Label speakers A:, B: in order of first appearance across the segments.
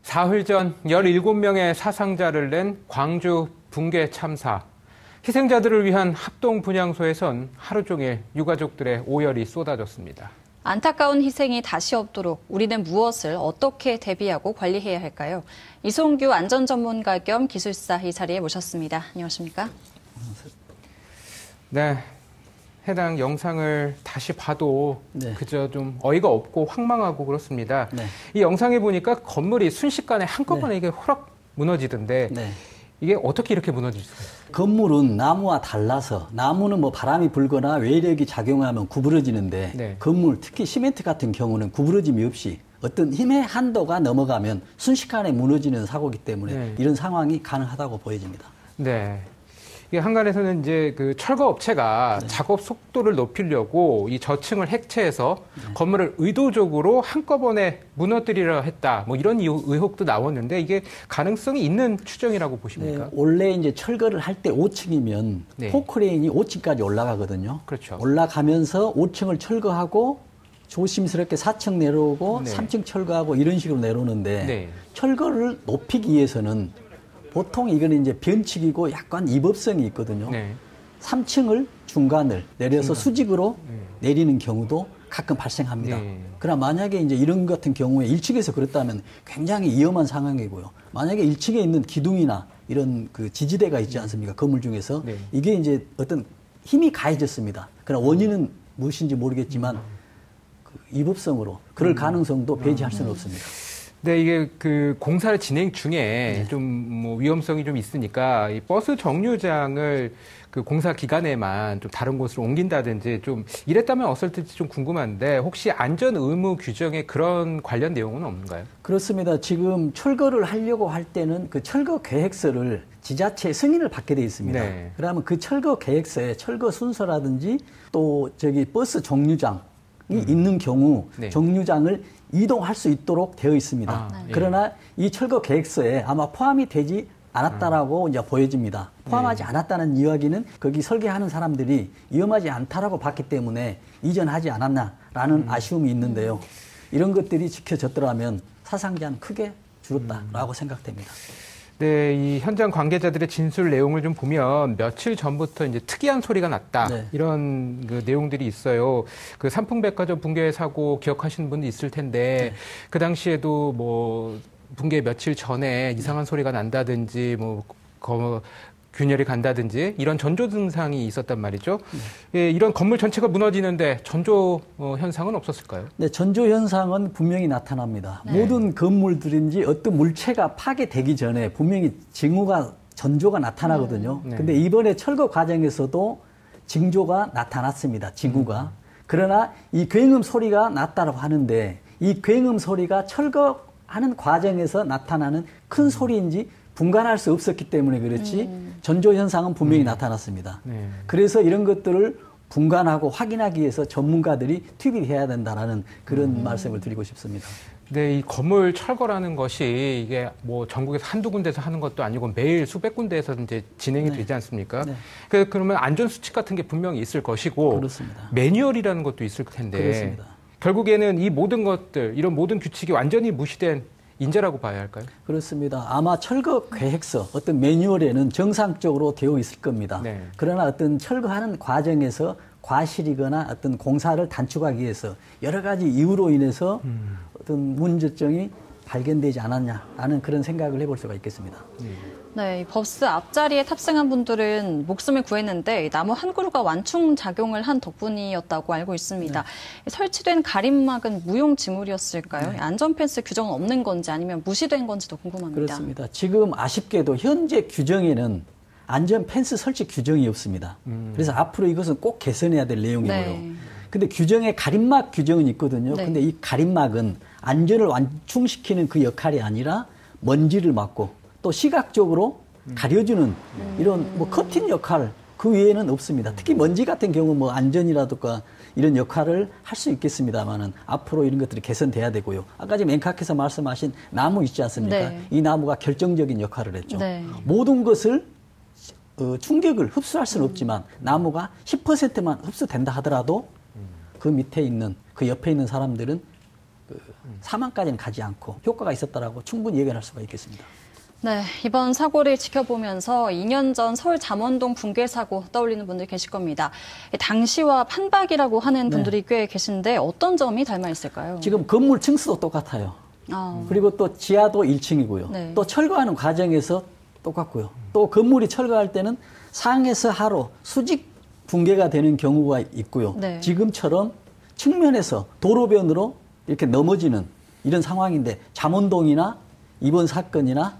A: 사흘 전 17명의 사상자를 낸 광주 붕괴 참사. 희생자들을 위한 합동 분향소에선 하루 종일 유가족들의 오열이 쏟아졌습니다.
B: 안타까운 희생이 다시 없도록 우리는 무엇을 어떻게 대비하고 관리해야 할까요? 이송규 안전전문가 겸 기술사 이 자리에 모셨습니다. 안녕하십니까?
A: 네, 해당 영상을 다시 봐도 그저 좀 어이가 없고 황망하고 그렇습니다. 이 영상에 보니까 건물이 순식간에 한꺼번에 이게 호락 무너지던데 이게 어떻게 이렇게 무너질까요?
C: 건물은 나무와 달라서 나무는 뭐 바람이 불거나 외력이 작용하면 구부러지는데 건물, 특히 시멘트 같은 경우는 구부러짐이 없이 어떤 힘의 한도가 넘어가면 순식간에 무너지는 사고이기 때문에 이런 상황이 가능하다고 보여집니다.
A: 네. 이게 한간에서는 이제 그 철거 업체가 작업 속도를 높이려고 이 저층을 해체해서 건물을 의도적으로 한꺼번에 무너뜨리려 했다. 뭐 이런 의혹도 나왔는데 이게 가능성이 있는 추정이라고 보십니까?
C: 원래 이제 철거를 할 때 5층이면 포크레인이 5층까지 올라가거든요.
A: 그렇죠.
C: 올라가면서 5층을 철거하고 조심스럽게 4층 내려오고 3층 철거하고 이런 식으로 내려오는데 철거를 높이기 위해서는 보통 이거는 이제 변칙이고 약간 위법성이 있거든요. 3층을 중간을 내려서 수직으로 내리는 경우도 가끔 발생합니다. 그러나 만약에 이제 이런 같은 경우에 1층에서 그렇다면 굉장히 위험한 상황이고요. 만약에 1층에 있는 기둥이나 이런 그 지지대가 있지 않습니까? 건물 중에서 이게 이제 어떤 힘이 가해졌습니다. 그러나 원인은 무엇인지 모르겠지만 그 위법성으로 그럴 가능성도 배제할 수는 없습니다.
A: 네, 이게 그 공사를 진행 중에 좀 뭐 위험성이 좀 있으니까 이 버스 정류장을 그 공사 기간에만 좀 다른 곳으로 옮긴다든지 좀 이랬다면 어떨지 좀 궁금한데 혹시 안전 의무 규정에 그런 관련 내용은 없는가요?
C: 그렇습니다. 지금 철거를 하려고 할 때는 그 철거 계획서를 지자체 승인을 받게 돼 있습니다. 그러면 그 철거 계획서에 철거 순서라든지 또 저기 버스 정류장 있는 경우 정류장을 이동할 수 있도록 되어 있습니다. 그러나 이 철거 계획서에 아마 포함이 되지 않았다라고 이제 보여집니다. 포함하지 않았다는 이야기는 거기 설계하는 사람들이 위험하지 않다라고 봤기 때문에 이전하지 않았나라는 아쉬움이 있는데요. 이런 것들이 지켜졌더라면 사상자는 크게 줄었다라고 생각됩니다.
A: 네, 이 현장 관계자들의 진술 내용을 좀 보면 며칠 전부터 이제 특이한 소리가 났다. 이런 그 내용들이 있어요. 그 삼풍백화점 붕괴 사고 기억하시는 분도 있을 텐데 그 당시에도 뭐 붕괴 며칠 전에 이상한 소리가 난다든지 뭐 균열이 간다든지 이런 전조 증상이 있었단 말이죠. 이런 건물 전체가 무너지는데 전조 현상은 없었을까요?
C: 네, 전조 현상은 분명히 나타납니다. 모든 건물들인지 어떤 물체가 파괴되기 전에 분명히 징후가 전조가 나타나거든요. 근데 이번에 철거 과정에서도 징조가 나타났습니다. 징후가. 그러나 이 굉음 소리가 났다고 하는데 이 굉음 소리가 철거하는 과정에서 나타나는 큰 소리인지 분간할 수 없었기 때문에 그렇지 전조 현상은 분명히 나타났습니다. 그래서 이런 것들을 분간하고 확인하기 위해서 전문가들이 투입이 해야 된다라는 그런 말씀을 드리고 싶습니다.
A: 네, 이 건물 철거라는 것이 이게 뭐 전국에서 한두 군데서 하는 것도 아니고 매일 수백 군데에서 이제 진행이 되지 않습니까? 그러면 안전 수칙 같은 게 분명히 있을 것이고 매뉴얼이라는 것도 있을 텐데 결국에는 이 모든 것들, 이런 모든 규칙이 완전히 무시된 인재라고 봐야 할까요?
C: 그렇습니다. 아마 철거 계획서, 어떤 매뉴얼에는 정상적으로 되어 있을 겁니다. 그러나 어떤 철거하는 과정에서 과실이거나 어떤 공사를 단축하기 위해서 여러 가지 이유로 인해서 어떤 문제점이 발견되지 않았냐라는 그런 생각을 해볼 수가 있겠습니다.
B: 네, 버스 앞자리에 탑승한 분들은 목숨을 구했는데 나무 한 그루가 완충 작용을 한 덕분이었다고 알고 있습니다. 설치된 가림막은 무용지물이었을까요? 안전 펜스 규정은 없는 건지 아니면 무시된 건지도 궁금합니다.
C: 그렇습니다. 지금 아쉽게도 현재 규정에는 안전 펜스 설치 규정이 없습니다. 그래서 앞으로 이것은 꼭 개선해야 될 내용이고요. 근데 규정에 가림막 규정은 있거든요. 근데 이 가림막은 안전을 완충시키는 그 역할이 아니라 먼지를 막고 또 시각적으로 가려주는 이런 뭐 커튼 역할 그 외에는 없습니다. 특히 먼지 같은 경우 뭐 안전이라든가 이런 역할을 할 수 있겠습니다만은 앞으로 이런 것들이 개선돼야 되고요. 아까 지금 앵커께서 말씀하신 나무 있지 않습니까? 이 나무가 결정적인 역할을 했죠. 모든 것을 충격을 흡수할 수는 없지만 나무가 10%만 흡수된다 하더라도 그 밑에 있는 그 옆에 있는 사람들은 사망까지는 가지 않고 효과가 있었다라고 충분히 예견할 수가 있겠습니다.
B: 네, 이번 사고를 지켜보면서 2년 전 서울 잠원동 붕괴 사고 떠올리는 분들 계실 겁니다. 당시와 판박이라고 하는 분들이 꽤 계신데 어떤 점이 닮아 있을까요?
C: 지금 건물 층수도 똑같아요. 그리고 또 지하도 1층이고요.
B: 네.
C: 또 철거하는 과정에서 똑같고요. 또 건물이 철거할 때는 상에서 하로 수직 붕괴가 되는 경우가 있고요.
B: 네.
C: 지금처럼 측면에서 도로변으로 이렇게 넘어지는 이런 상황인데 잠원동이나 이번 사건이나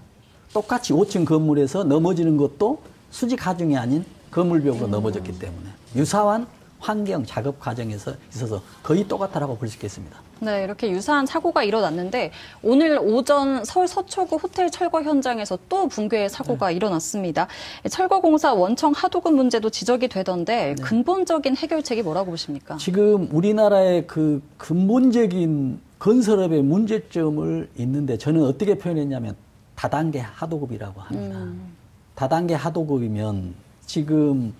C: 똑같이 5층 건물에서 넘어지는 것도 수직 하중이 아닌 건물벽으로 넘어졌기 때문에 유사한 환경 작업 과정에서 있어서 거의 똑같다라고 볼 수 있겠습니다.
B: 네, 이렇게 유사한 사고가 일어났는데 오늘 오전 서울 서초구 호텔 철거 현장에서 또 붕괴 사고가 일어났습니다. 철거공사 원청 하도급 문제도 지적이 되던데 근본적인 해결책이 뭐라고 보십니까?
C: 지금 우리나라의 그 근본적인 건설업의 문제점을 있는데 저는 어떻게 표현했냐면 다단계 하도급이라고 합니다. 다단계 하도급이면 지금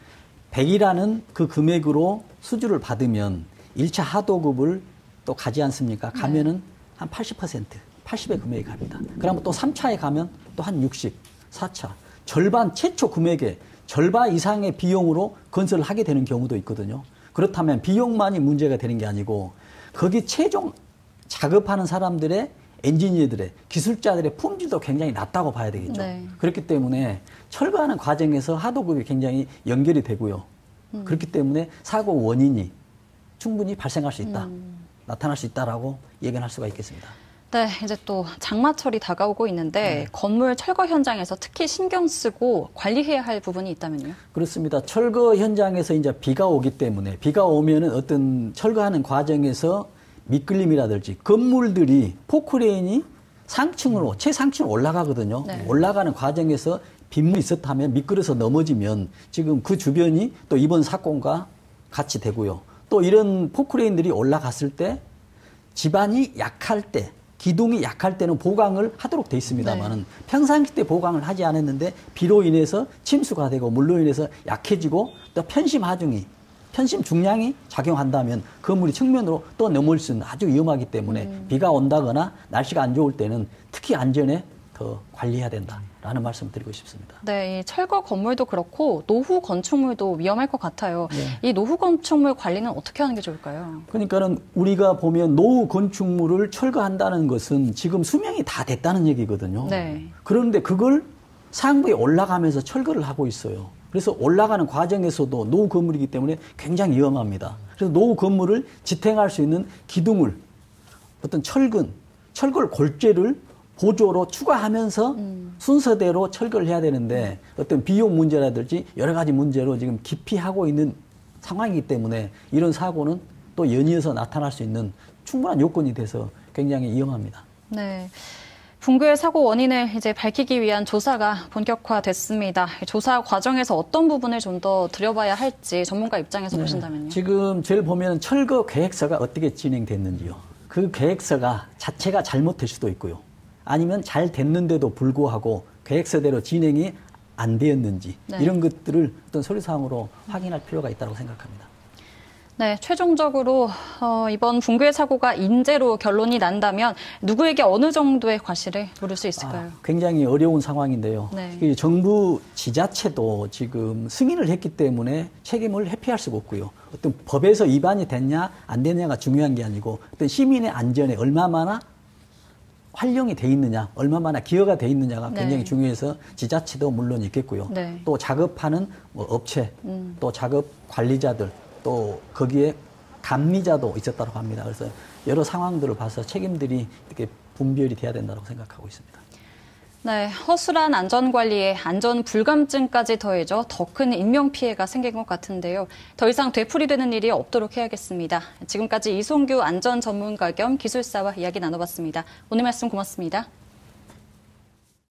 C: 100이라는 그 금액으로 수주를 받으면 1차 하도급을 또 가지 않습니까? 가면은 한 80%, 80의 금액이 갑니다. 그러면 또 3차에 가면 또 한 60, 4차. 절반, 최초 금액의 절반 이상의 비용으로 건설을 하게 되는 경우도 있거든요. 그렇다면 비용만이 문제가 되는 게 아니고 거기 최종 작업하는 사람들의 엔지니어들의 기술자들의 품질도 굉장히 낮다고 봐야 되겠죠. 네. 그렇기 때문에 철거하는 과정에서 하도급이 굉장히 연결이 되고요. 그렇기 때문에 사고 원인이 충분히 발생할 수 있다. 나타날 수 있다라고 예견할 수가 있겠습니다.
B: 네, 이제 또 장마철이 다가오고 있는데 건물 철거 현장에서 특히 신경 쓰고 관리해야 할 부분이 있다면요?
C: 그렇습니다. 철거 현장에서 이제 비가 오기 때문에 비가 오면은 어떤 철거하는 과정에서 미끌림이라든지 건물들이 포크레인이 상층으로 최상층으로 올라가거든요. 네. 올라가는 과정에서 빗물이 있었다면 미끄러서 넘어지면 지금 그 주변이 또 이번 사건과 같이 되고요. 또 이런 포크레인들이 올라갔을 때 지반이 약할 때 기둥이 약할 때는 보강을 하도록 돼 있습니다만은 네. 평상시 때 보강을 하지 않았는데 비로 인해서 침수가 되고 물로 인해서 약해지고 또 편심 하중이 편심 중량이 작용한다면 건물이 측면으로 또 넘어올 수는 아주 위험하기 때문에 비가 온다거나 날씨가 안 좋을 때는 특히 안전에 더 관리해야 된다라는 말씀을 드리고 싶습니다.
B: 네, 이 철거 건물도 그렇고 노후 건축물도 위험할 것 같아요. 네. 이 노후 건축물 관리는 어떻게 하는 게 좋을까요?
C: 그러니까는 우리가 보면 노후 건축물을 철거한다는 것은 지금 수명이 다 됐다는 얘기거든요. 네. 그런데 그걸 상부에 올라가면서 철거를 하고 있어요. 그래서 올라가는 과정에서도 노후 건물이기 때문에 굉장히 위험합니다. 그래서 노후 건물을 지탱할 수 있는 기둥을 어떤 철골 골재를 보조로 추가하면서 순서대로 철거를 해야 되는데 어떤 비용 문제라든지 여러 가지 문제로 지금 기피하고 있는 상황이기 때문에 이런 사고는 또 연이어서 나타날 수 있는 충분한 요건이 돼서 굉장히 위험합니다.
B: 네. 붕괴 사고 원인을 이제 밝히기 위한 조사가 본격화됐습니다. 조사 과정에서 어떤 부분을 좀 더 들여봐야 할지 전문가 입장에서 보신다면요.
C: 지금 제일 보면 철거 계획서가 어떻게 진행됐는지요. 그 계획서가 자체가 잘못될 수도 있고요. 아니면 잘 됐는데도 불구하고 계획서대로 진행이 안 되었는지 이런 것들을 어떤 서류상으로 확인할 필요가 있다고 생각합니다.
B: 네, 최종적으로 이번 붕괴 사고가 인재로 결론이 난다면 누구에게 어느 정도의 과실을 물을 수 있을까요?
C: 굉장히 어려운 상황인데요. 네. 정부 지자체도 지금 승인을 했기 때문에 책임을 회피할 수가 없고요. 어떤 법에서 위반이 됐냐 안 됐냐가 중요한 게 아니고 어떤 시민의 안전에 얼마나 활용이 돼 있느냐, 얼마나 기여가 돼 있느냐가 굉장히 중요해서 지자체도 물론 있겠고요. 네. 또 작업하는 업체, 또 작업 관리자들, 또 거기에 감리자도 있었다고 합니다. 그래서 여러 상황들을 봐서 책임들이 이렇게 분별이 돼야 된다고 생각하고 있습니다.
B: 네, 허술한 안전관리에 안전 불감증까지 더해져 더 큰 인명피해가 생긴 것 같은데요. 더 이상 되풀이되는 일이 없도록 해야겠습니다. 지금까지 이송규 안전전문가 겸 기술사와 이야기 나눠봤습니다. 오늘 말씀 고맙습니다.